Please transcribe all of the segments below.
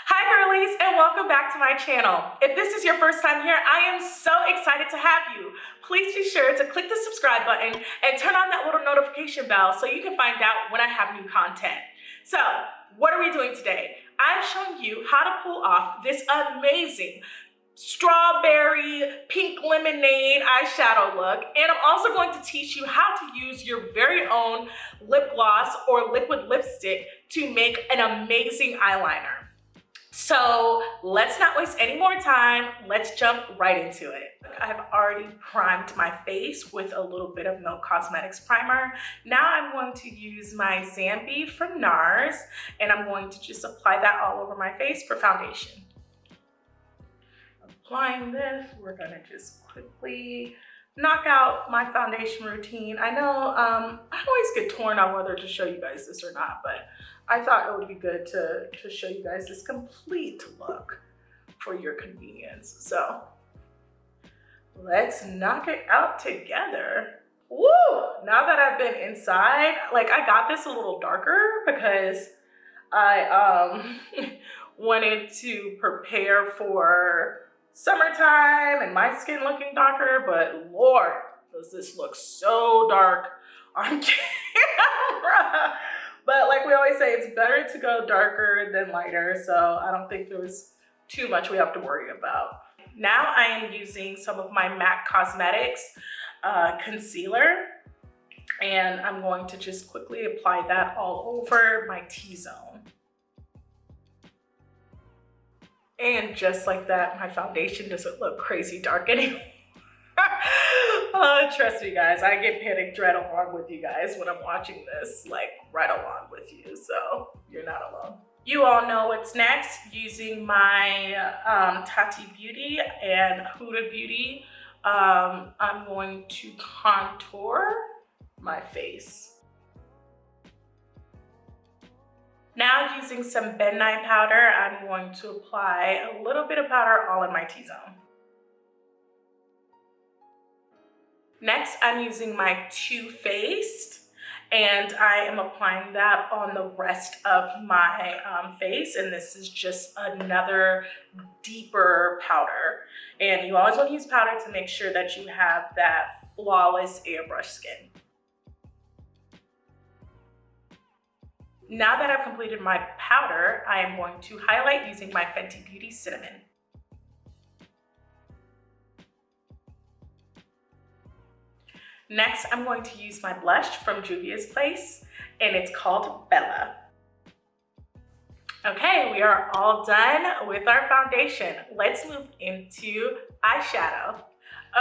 Hi girlies, and welcome back to my channel. If this is your first time here, I am so excited to have you. Please be sure to click the subscribe button and turn on that little notification bell so you can find out when I have new content. So, what are we doing today? I'm showing you how to pull off this amazing strawberry pink lemonade eyeshadow look, and I'm also going to teach you how to use your very own lip gloss or liquid lipstick to make an amazing eyeliner. So let's not waste any more time. Let's jump right into it. I've already primed my face with a little bit of Milk Cosmetics primer. Now I'm going to use my Zambie from NARS, and I'm going to just apply that all over my face for foundation. Applying this, we're gonna just quickly knock out my foundation routine. I know I always get torn on whether to show you guys this or not, but I thought it would be good to show you guys this complete look for your convenience. So let's knock it out together. Woo! Now that I've been inside, like I got this a little darker because I wanted to prepare for summertime and my skin looking darker, but Lord, does this look so dark on camera. But like we always say, it's better to go darker than lighter, so I don't think there was too much we have to worry about. Now I am using some of my MAC Cosmetics concealer, and I'm going to just quickly apply that all over my T-zone. And just like that, my foundation doesn't look crazy dark anymore. Trust me guys, I get panic dread along with you guys when I'm watching this, like right along with you, so you're not alone. You all know what's next. Using my Tati Beauty and Huda Beauty, I'm going to contour my face. Now using some NYE powder, I'm going to apply a little bit of powder all in my T-zone. Next, I'm using my Too Faced, and I am applying that on the rest of my face, and this is just another deeper powder. And you always want to use powder to make sure that you have that flawless airbrush skin. Now that I've completed my powder, I am going to highlight using my Fenty Beauty Cinnamon. Next, I'm going to use my blush from Juvia's Place, and it's called Bella. Okay, we are all done with our foundation. Let's move into eyeshadow.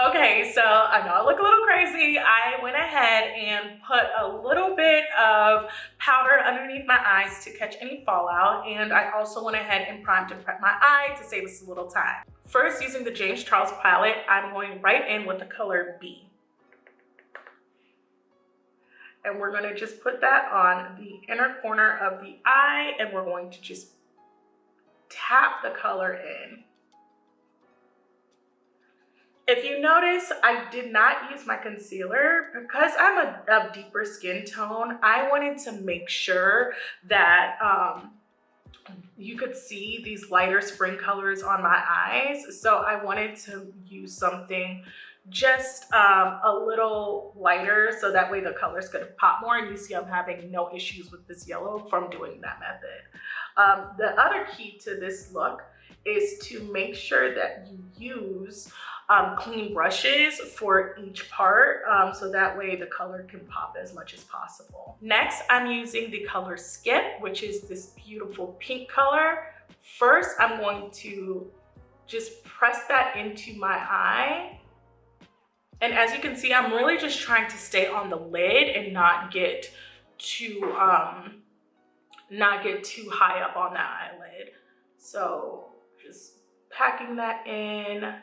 Okay, so I know I look a little crazy. I went ahead and put a little bit of powder underneath my eyes to catch any fallout, and I also went ahead and primed and prepped my eye to save us a little time. First, using the James Charles palette, I'm going right in with the color B. And we're gonna just put that on the inner corner of the eye, and we're going to just tap the color in. If you notice, I did not use my concealer because I'm a deeper skin tone. I wanted to make sure that you could see these lighter spring colors on my eyes. So I wanted to use something just a little lighter so that way the colors could pop more, and you see I'm having no issues with this yellow from doing that method. The other key to this look is to make sure that you use clean brushes for each part, so that way the color can pop as much as possible. Next, I'm using the color Skip, which is this beautiful pink color. First, I'm going to just press that into my eye. And as you can see, I'm really just trying to stay on the lid and not get too high up on that eyelid. So just packing that in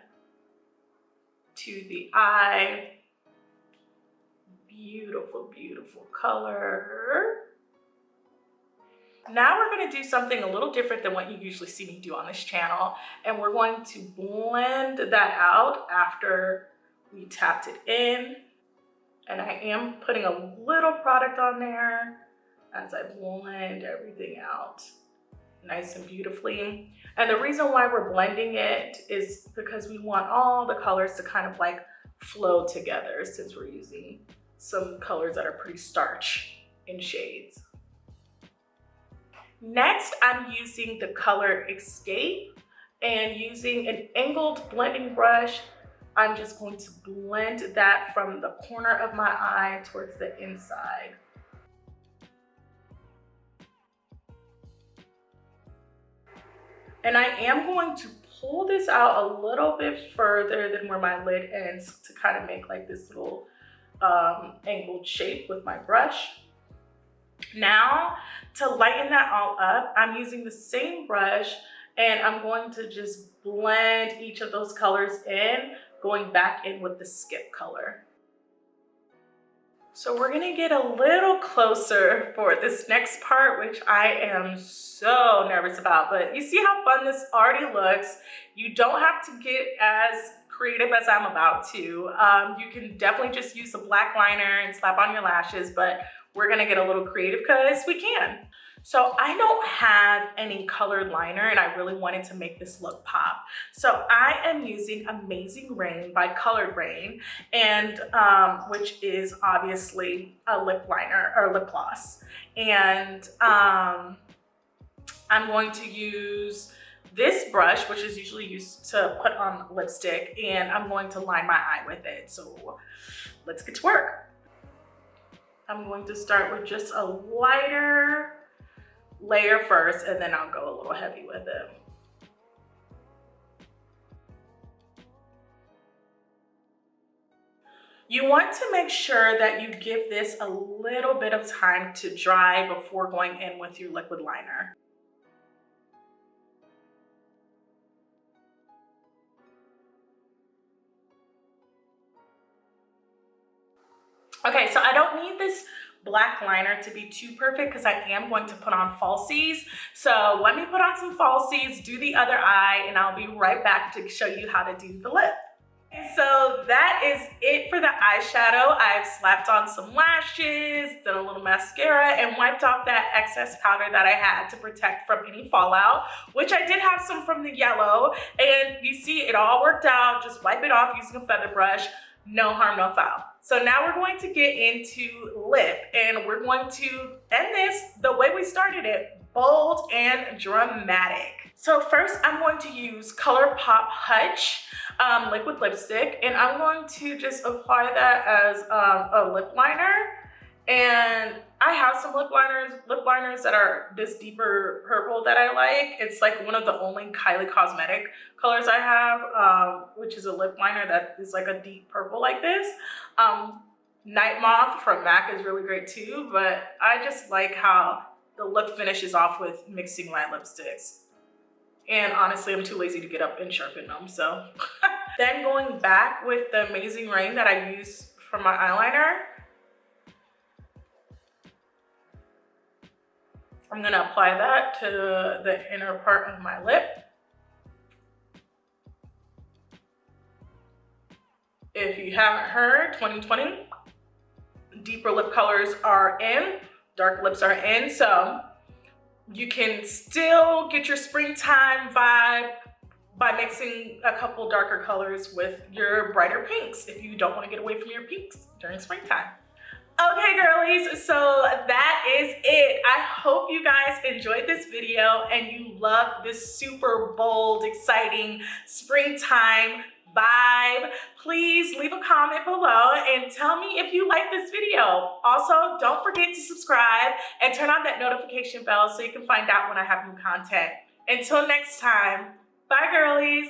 to the eye. Beautiful, beautiful color. Now we're going to do something a little different than what you usually see me do on this channel, and we're going to blend that out after we tapped it in. And I am putting a little product on there as I blend everything out. nice and beautifully. And the reason why we're blending it is because we want all the colors to kind of like flow together, since we're using some colors that are pretty starch in shades. Next, I'm using the color Escape, and using an angled blending brush, I'm just going to blend that from the corner of my eye towards the inside. And I am going to pull this out a little bit further than where my lid ends to kind of make like this little angled shape with my brush. Now, to lighten that all up, I'm using the same brush and I'm going to just blend each of those colors in, going back in with the skip color. So we're gonna get a little closer for this next part, which I am so nervous about, but you see how fun this already looks. You don't have to get as creative as I'm about to. You can definitely just use a black liner and slap on your lashes, but we're gonna get a little creative because we can. So I don't have any colored liner and I really wanted to make this look pop. So I am using Amazing Rain by Colored Rain, and which is obviously a lip liner or lip gloss. And I'm going to use this brush, which is usually used to put on lipstick, and I'm going to line my eye with it. So let's get to work. I'm going to start with just a lighter layer first, and then I'll go a little heavy with it. You want to make sure that you give this a little bit of time to dry before going in with your liquid liner. Okay, so I don't need this black liner to be too perfect because I am going to put on falsies. So let me put on some falsies, do the other eye, and I'll be right back to show you how to do the lip. And so that is it for the eyeshadow. I've slapped on some lashes, done a little mascara, and wiped off that excess powder that I had to protect from any fallout, which I did have some from the yellow. And you see it all worked out. Just wipe it off using a feather brush. No harm, no foul. So now we're going to get into lip, and we're going to end this the way we started it, bold and dramatic. So first I'm going to use ColourPop Hutch liquid lipstick, and I'm going to just apply that as a lip liner. And I have some lip liners that are this deeper purple that I like. It's like one of the only Kylie Cosmetic colors I have, which is a lip liner that is like a deep purple like this. Night Moth from MAC is really great too, but I just like how the look finishes off with mixing my lipsticks. And honestly, I'm too lazy to get up and sharpen them, so. Then going back with the Amazing Rain that I use for my eyeliner, I'm gonna apply that to the inner part of my lip. If you haven't heard, 2020, deeper lip colors are in, dark lips are in, so you can still get your springtime vibe by mixing a couple darker colors with your brighter pinks if you don't want to get away from your pinks during springtime. Okay, girlies, so that is it. I hope you guys enjoyed this video and you love this super bold, exciting springtime vibe. Please leave a comment below and tell me if you like this video. Also, don't forget to subscribe and turn on that notification bell so you can find out when I have new content. Until next time, bye, girlies.